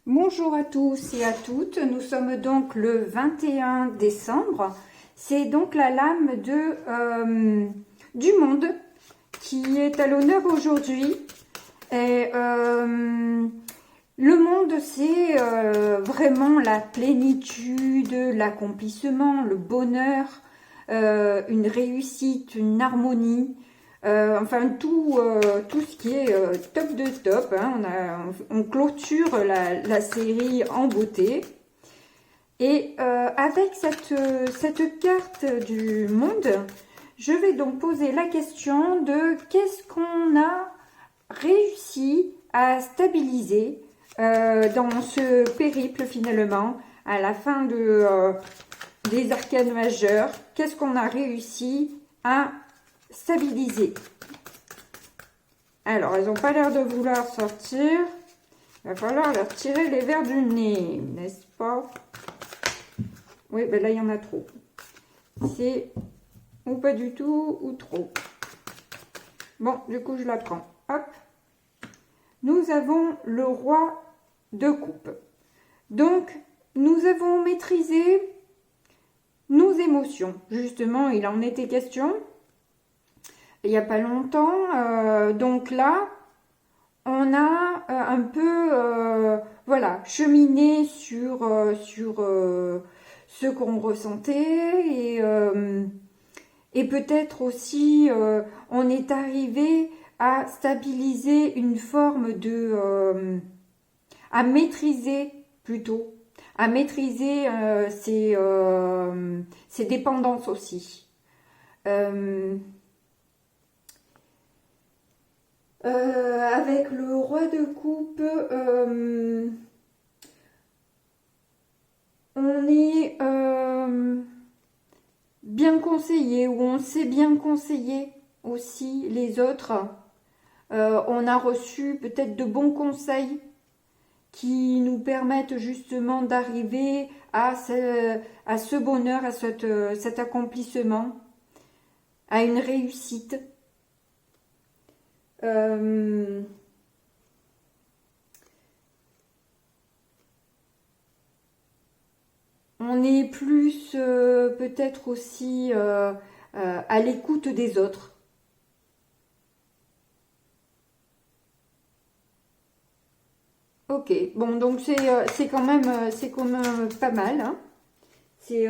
Bonjour à tous et à toutes, nous sommes donc le 21 décembre. C'est donc la lame du monde qui est à l'honneur aujourd'hui. Et le monde, c'est vraiment la plénitude, l'accomplissement, le bonheur, une réussite, une harmonie. Enfin tout ce qui est top de top, hein. On clôture la série en beauté. Et avec cette carte du monde, je vais donc poser la question de qu'est-ce qu'on a réussi à stabiliser dans ce périple finalement, à la fin des arcanes majeures. Qu'est-ce qu'on a réussi à stabiliser? Alors, elles n'ont pas l'air de vouloir sortir. Il va falloir leur tirer les verres du nez, n'est-ce pas? Oui, ben là, il y en a trop. C'est ou pas du tout, ou trop. Bon, du coup, je la prends. Hop. Nous avons le roi de coupe. Donc, nous avons maîtrisé nos émotions. Justement, il en était question il n'y a pas longtemps. Donc là, on a un peu voilà, cheminé sur ce qu'on ressentait et peut-être aussi on est arrivé à stabiliser une forme à maîtriser plutôt, à maîtriser ses dépendances aussi. Avec le roi de coupe, on est bien conseillé, ou on sait bien conseiller aussi les autres. On a reçu peut-être de bons conseils qui nous permettent justement d'arriver à ce bonheur, à cet accomplissement, à une réussite. On est plus peut-être aussi à l'écoute des autres. Ok, bon donc c'est quand même pas mal, hein. C'est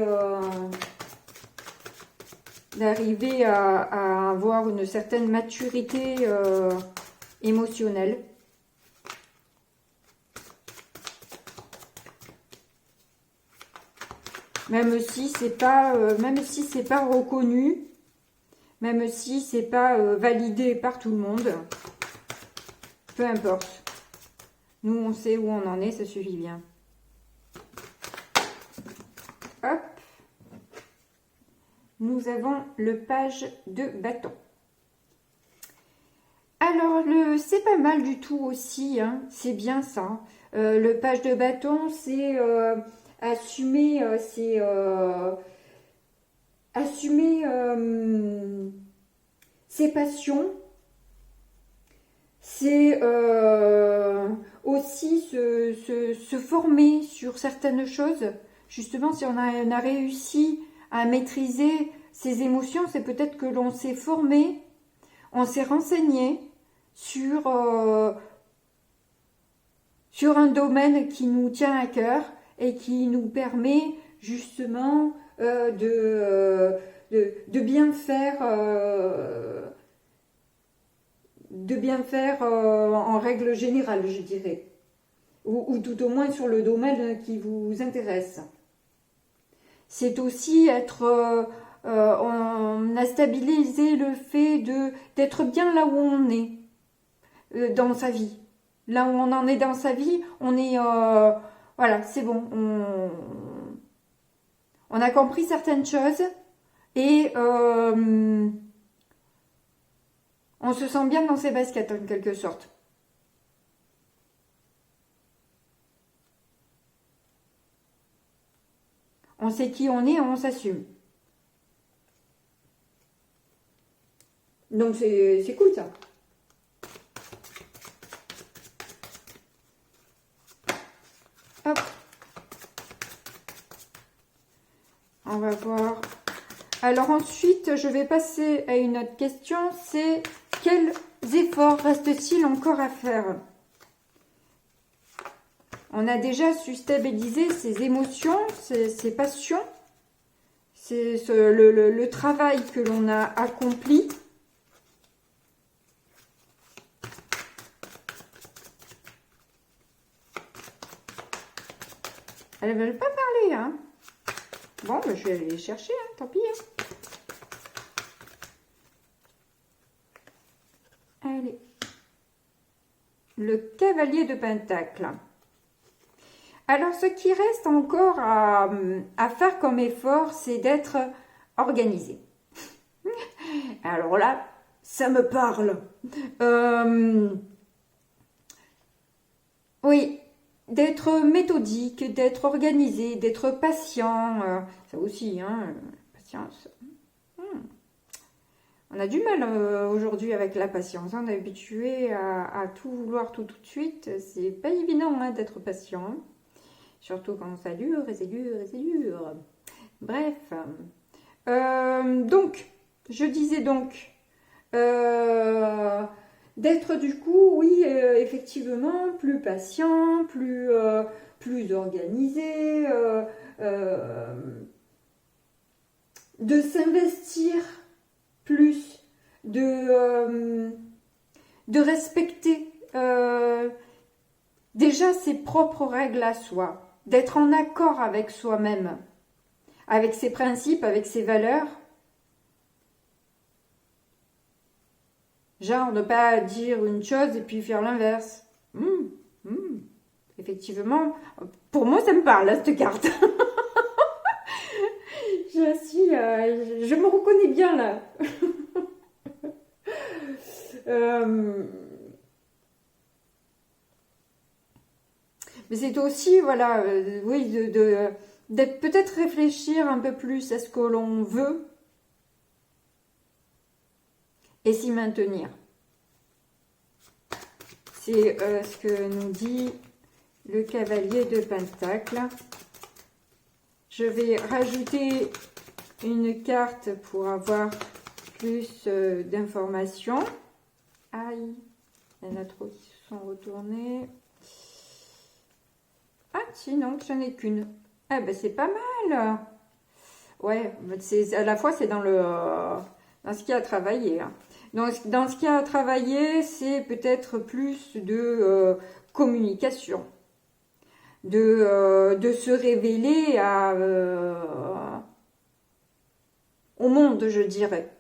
d'arriver à avoir une certaine maturité émotionnelle. Même si c'est pas reconnu, même si c'est pas validé par tout le monde, peu importe. Nous, on sait où on en est, ça suffit bien. Hop. Nous avons le page de bâton. Alors, c'est pas mal du tout aussi, hein, c'est bien ça. Le page de bâton, c'est assumer, assumer ses passions. C'est aussi se former sur certaines choses. Justement, si on a réussi à maîtriser ses émotions, c'est peut-être que l'on s'est formé, on s'est renseigné sur un domaine qui nous tient à cœur et qui nous permet justement de bien faire en règle générale, je dirais, ou tout au moins sur le domaine qui vous intéresse. C'est aussi on a stabilisé le fait d'être bien là où on est dans sa vie. Là où on en est dans sa vie, on est voilà, c'est bon, on a compris certaines choses et on se sent bien dans ses baskets en quelque sorte. On sait qui on est, on s'assume. Donc c'est cool ça. Hop. On va voir. Alors ensuite, je vais passer à une autre question. C'est quels efforts reste-t-il encore à faire? On a déjà su stabiliser ses émotions, ses passions. C'est le travail que l'on a accompli. Elle ne veut pas parler, hein. Bon, ben, je vais aller les chercher, hein, tant pis. Hein. Allez. Le cavalier de Pentacle. Alors, ce qui reste encore à faire comme effort, c'est d'être organisé. Alors là, ça me parle. Oui, d'être méthodique, d'être organisé, d'être patient. Ça aussi, hein, patience. On a du mal aujourd'hui avec la patience. On est habitué à tout vouloir tout de suite. C'est pas évident hein, d'être patient. Hein. Surtout quand ça dure et c'est dur et c'est dur. Bref. Donc, je disais donc, d'être du coup, oui, effectivement, plus patient, plus organisé, de s'investir plus, de respecter déjà ses propres règles à soi. D'être en accord avec soi-même, avec ses principes, avec ses valeurs. Genre, ne pas dire une chose et puis faire l'inverse. Effectivement, pour moi, ça me parle, là, cette carte. Je me reconnais bien, là. Mais c'est aussi, voilà, oui, de peut-être réfléchir un peu plus à ce que l'on veut et s'y maintenir. C'est ce que nous dit le cavalier de Pentacle. Je vais rajouter une carte pour avoir plus d'informations. Aïe, il y en a trop qui se sont retournés. Ah, si, non, j'en ai qu'une. Ah, ben c'est pas mal. Ouais, à la fois, c'est dans ce qu'il y a à travailler. Hein. Dans ce qu'il y a à travailler, c'est peut-être plus de communication. De se révéler au monde, je dirais.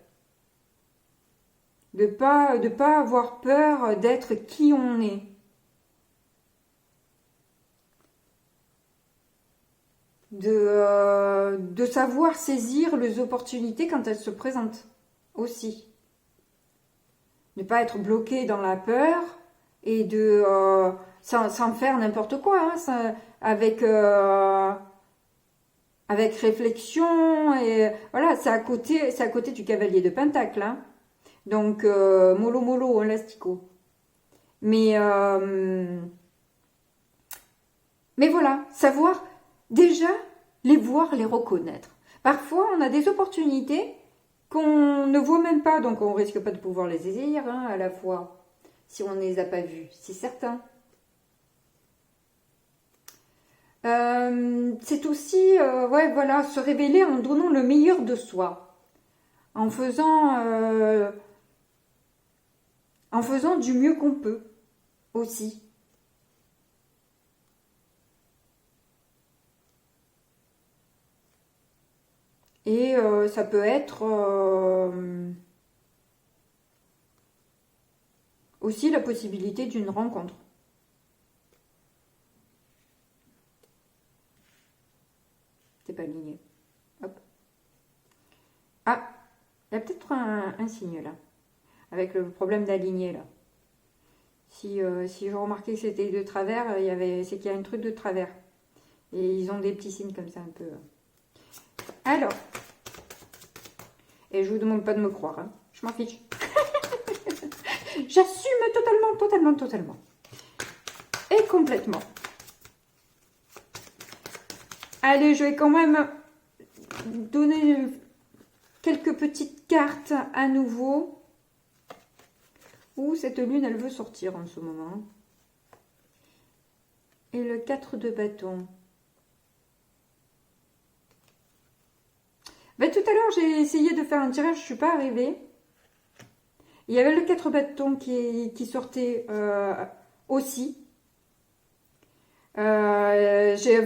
De pas avoir peur d'être qui on est. De savoir saisir les opportunités quand elles se présentent aussi. Ne pas être bloqué dans la peur et sans faire n'importe quoi, hein, avec réflexion et voilà, c'est à côté du cavalier de Pentacle, hein. Donc mollo mollo, hein, l'astico. Mais voilà, savoir déjà les voir, les reconnaître. Parfois, on a des opportunités qu'on ne voit même pas, donc on risque pas de pouvoir les saisir hein, à la fois, si on ne les a pas vues, c'est certain. C'est aussi, ouais, voilà, se révéler en donnant le meilleur de soi, en faisant du mieux qu'on peut aussi. Et ça peut être aussi la possibilité d'une rencontre. C'est pas aligné. Hop. Ah, il y a peut-être un signe là. Avec le problème d'aligner là. Si je remarquais que c'était de travers, c'est qu'il y a un truc de travers. Et ils ont des petits signes comme ça un peu. Alors, et je vous demande pas de me croire, hein. Je m'en fiche. J'assume totalement. Et complètement. Allez, je vais quand même donner quelques petites cartes à nouveau. Ouh, cette lune, elle veut sortir en ce moment. Et le 4 de bâton. Ben, tout à l'heure, j'ai essayé de faire un tirage, je ne suis pas arrivée. Il y avait le 4 bâtons qui sortait aussi. En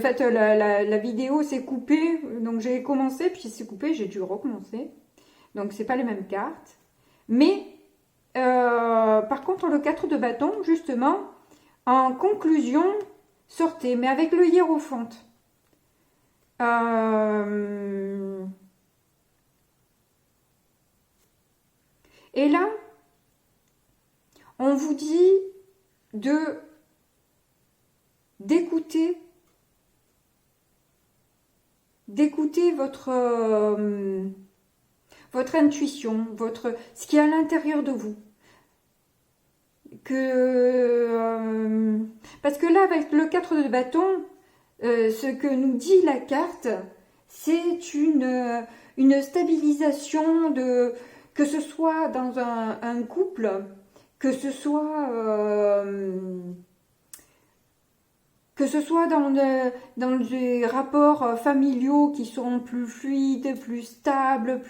fait, la vidéo s'est coupée, donc j'ai commencé, puis c'est coupé, j'ai dû recommencer. Donc, c'est pas les mêmes cartes. Mais, par contre, le 4 de bâton, justement, en conclusion, sortait, mais avec le hiérophante. Et là, on vous dit d'écouter votre intuition, ce qui est à l'intérieur de vous. Parce que là, avec le 4 de bâton, ce que nous dit la carte, c'est une stabilisation que ce soit dans un couple, que ce soit dans des rapports familiaux qui sont plus fluides, plus stables,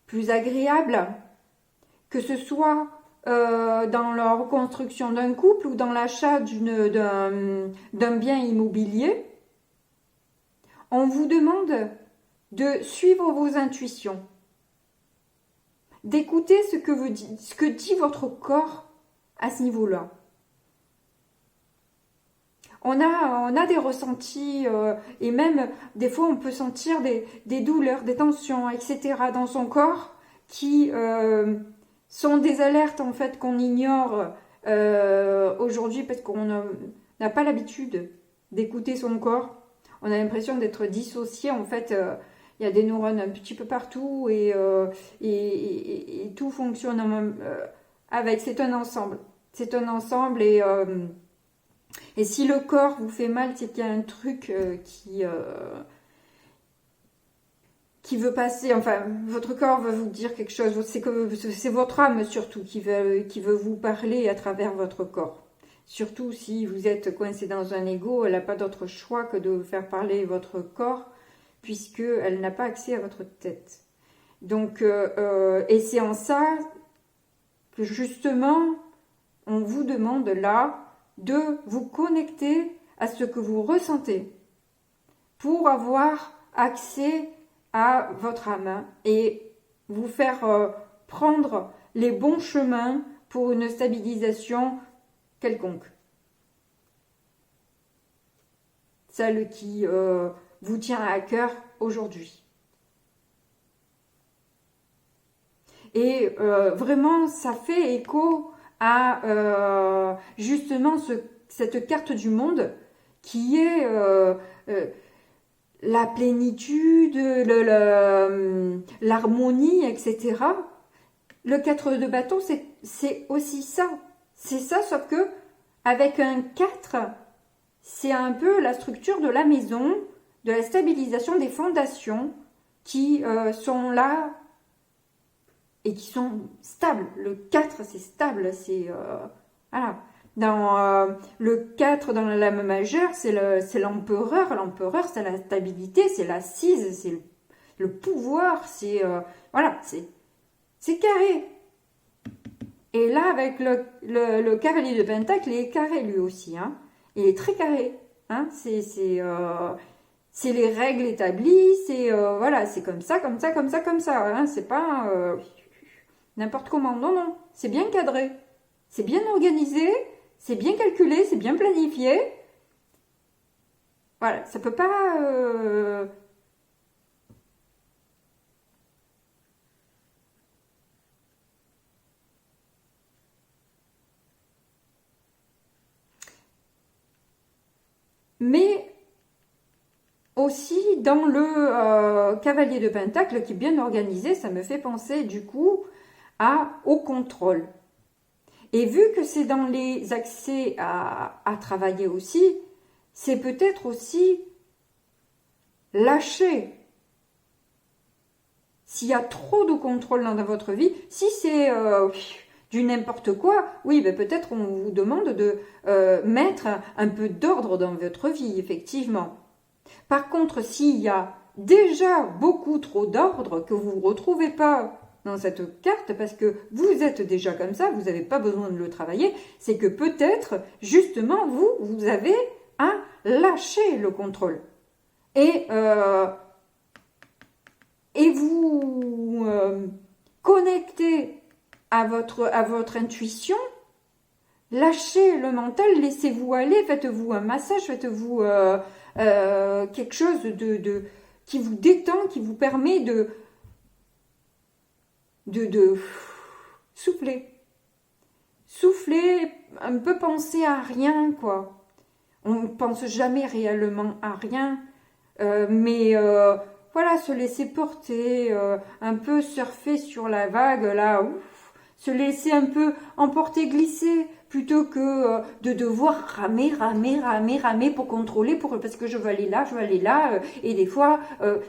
plus agréables, que ce soit dans la reconstruction d'un couple ou dans l'achat d'un bien immobilier. On vous demande de suivre vos intuitions, d'écouter ce que dit votre corps à ce niveau-là. On a des ressentis et même des fois on peut sentir des douleurs, des tensions, etc. dans son corps qui sont des alertes en fait qu'on ignore aujourd'hui parce qu'on n'a pas l'habitude d'écouter son corps. On a l'impression d'être dissocié en fait. Il y a des neurones un petit peu partout et tout fonctionne avec. C'est un ensemble. C'est un ensemble et si le corps vous fait mal, c'est qu'il y a un truc qui veut passer. Enfin, votre corps veut vous dire quelque chose. C'est votre âme surtout qui veut vous parler à travers votre corps. Surtout si vous êtes coincé dans un ego, elle n'a pas d'autre choix que de faire parler votre corps, puisqu'elle n'a pas accès à votre tête. Donc, et c'est en ça que justement, on vous demande là de vous connecter à ce que vous ressentez pour avoir accès à votre âme et vous faire prendre les bons chemins pour une stabilisation quelconque. Celle qui vous tient à cœur aujourd'hui. Et vraiment, ça fait écho à justement cette carte du monde qui est la plénitude, l'harmonie, etc. Le 4 de bâton, c'est aussi ça. C'est ça, sauf que avec un 4, c'est un peu la structure de la maison, de la stabilisation des fondations qui sont là et qui sont stables. Le 4, c'est stable, c'est... voilà. Dans le 4, dans la lame majeure, c'est l'empereur. L'empereur, c'est la stabilité, c'est l'assise, c'est le pouvoir, c'est... voilà, c'est carré. Et là, avec le cavalier de Pentacle, il est carré lui aussi. Hein. Il est très carré. Hein. C'est les règles établies, c'est voilà, c'est comme ça, comme ça, comme ça, comme ça. Hein. C'est pas n'importe comment. Non, non, c'est bien cadré. C'est bien organisé, c'est bien calculé, c'est bien planifié. Voilà, ça peut pas... Mais aussi dans le cavalier de Pentacle qui est bien organisé, ça me fait penser du coup au contrôle. Et vu que c'est dans les accès à travailler aussi, c'est peut-être aussi lâcher. S'il y a trop de contrôle dans votre vie, si c'est du n'importe quoi, oui, ben peut-être on vous demande de mettre un peu d'ordre dans votre vie, effectivement. Par contre, s'il y a déjà beaucoup trop d'ordre que vous ne retrouvez pas dans cette carte, parce que vous êtes déjà comme ça, vous n'avez pas besoin de le travailler, c'est que peut-être, justement, vous avez à lâcher le contrôle. Et vous connectez à votre intuition, lâchez le mental, laissez-vous aller, faites-vous un massage, faites-vous quelque chose qui vous détend, qui vous permet de souffler. Souffler, un peu penser à rien, quoi. On ne pense jamais réellement à rien, mais voilà, se laisser porter, un peu surfer sur la vague, là, ouf, se laisser un peu emporter, glisser, plutôt que de devoir ramer pour contrôler, parce que je veux aller là, et des fois,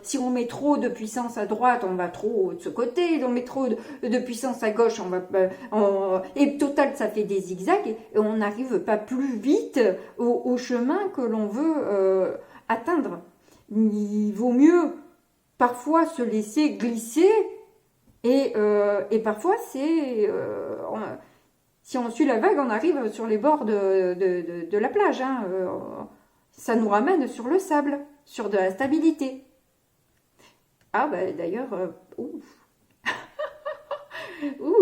si on met trop de puissance à droite, on va trop de ce côté, on met trop de puissance à gauche, et total, ça fait des zigzags, et on n'arrive pas plus vite au chemin que l'on veut atteindre. Il vaut mieux parfois se laisser glisser, et parfois c'est... si on suit la vague, on arrive sur les bords de la plage. Hein. Ça nous ramène sur le sable, sur de la stabilité. Ah, bah d'ailleurs,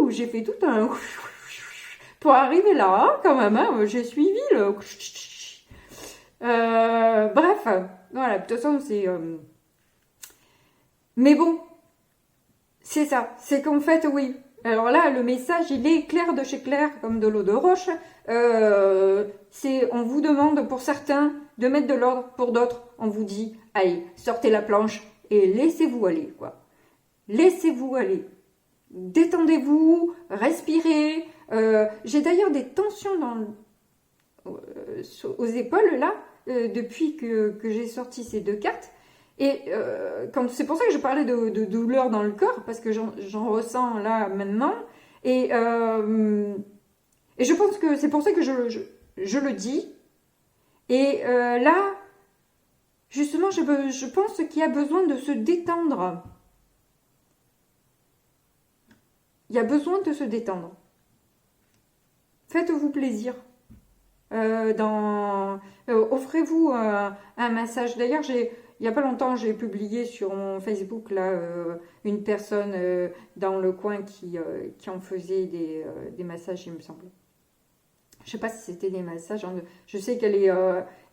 j'ai fait tout un... pour arriver là, hein, quand même, hein, j'ai suivi le... bref, voilà, de toute façon, c'est... Mais bon, c'est ça, c'est qu'en fait, oui... Alors là, le message, il est clair de chez clair, comme de l'eau de roche. On vous demande, pour certains, de mettre de l'ordre. Pour d'autres, on vous dit, allez, sortez la planche et laissez-vous aller, quoi. Laissez-vous aller. Détendez-vous, respirez. J'ai d'ailleurs des tensions aux épaules, là, depuis que j'ai sorti ces deux cartes. Et c'est pour ça que je parlais de douleur dans le corps, parce que j'en ressens là maintenant. Et je pense que c'est pour ça que je le dis. Et là, justement, je pense qu'il y a besoin de se détendre. Il y a besoin de se détendre. Faites-vous plaisir. Offrez-vous un massage. D'ailleurs, il n'y a pas longtemps, j'ai publié sur mon Facebook là, une personne dans le coin qui en faisait des massages, il me semble. Je ne sais pas si c'était des massages. Je sais qu'elle est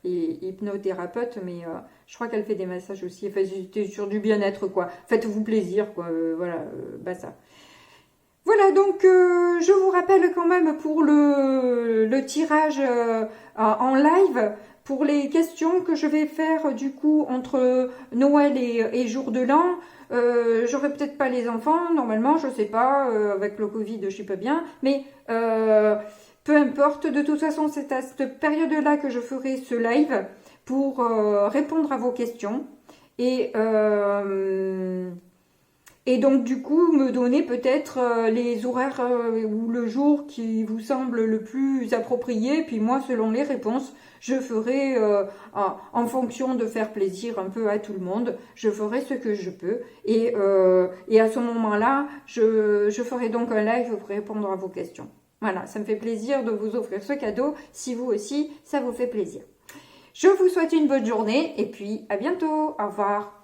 hypnothérapeute, mais je crois qu'elle fait des massages aussi. Enfin, c'était sur du bien-être, quoi. Faites-vous plaisir, quoi. Voilà, ça. Voilà, donc je vous rappelle quand même pour le tirage en live, pour les questions que je vais faire du coup entre Noël et jour de l'an. J'aurai peut-être pas les enfants, normalement, je sais pas, avec le Covid, je sais pas bien, mais peu importe, de toute façon, c'est à cette période-là que je ferai ce live pour répondre à vos questions. Et donc, du coup, me donner peut-être les horaires ou le jour qui vous semble le plus approprié. Puis moi, selon les réponses, je ferai, en fonction de faire plaisir un peu à tout le monde, je ferai ce que je peux. Et à ce moment-là, je ferai donc un live pour répondre à vos questions. Voilà, ça me fait plaisir de vous offrir ce cadeau. Si vous aussi, ça vous fait plaisir. Je vous souhaite une bonne journée et puis à bientôt. Au revoir.